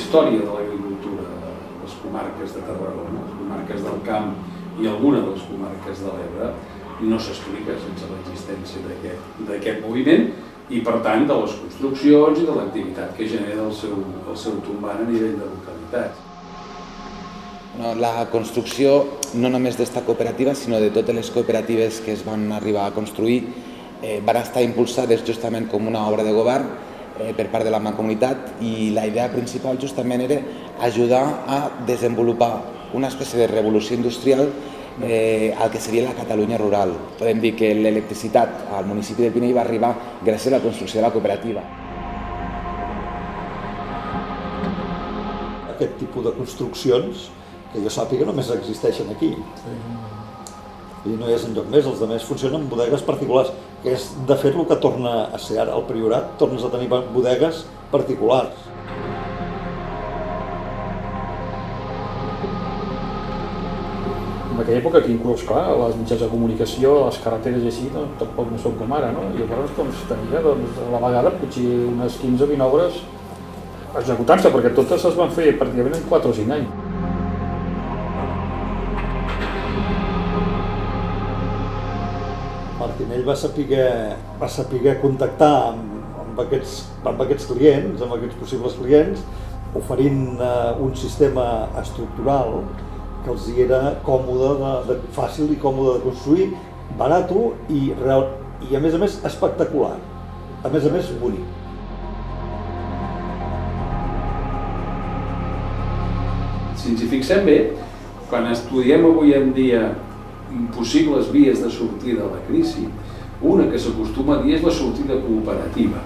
història de l'agricultura a les comarques de Tarragona, les comarques del Camp i alguna de les comarques de l'Ebre, no s'explica sense l'existència d'aquest moviment i, per tant, de les construccions i de l'activitat que genera el seu tombant a nivell de localitats. La construcció no només d'esta cooperativa, sinó de totes les cooperatives que es van arribar a construir, van estar impulsades justament com una obra de govern per part de la Mancomunitat, i la idea principal justament era ajudar a desenvolupar una espècie de revolució industrial al que seria la Catalunya rural. Podem dir que l'electricitat al municipi del Pinell va arribar gràcies a la construcció de la cooperativa. Aquest tipus de construccions, que jo sàpiga, només existeixen aquí. I no és enlloc més, els altres funcionen en bodegues particulars, que és de fet el que torna a ser ara el Priorat, tornes a tenir bodegues particulars. En aquella època que inclús, clar, les mitjans de comunicació, les carreteres i així, tampoc no són com ara, no? I llavors tenia a la vegada potser unes 15 o 20 obres executant-se, perquè totes es van fer pràcticament en 4 o 5 anys. Martinell va saber contactar amb aquests clients, amb aquests possibles clients, oferint un sistema estructural que els era còmode, fàcil i còmode de construir, barat i a més espectacular, a més bonic. Si ens hi fixem bé, quan estudiem avui en dia possibles vies de sortida de la crisi, una que s'acostuma a dir és la sortida cooperativa.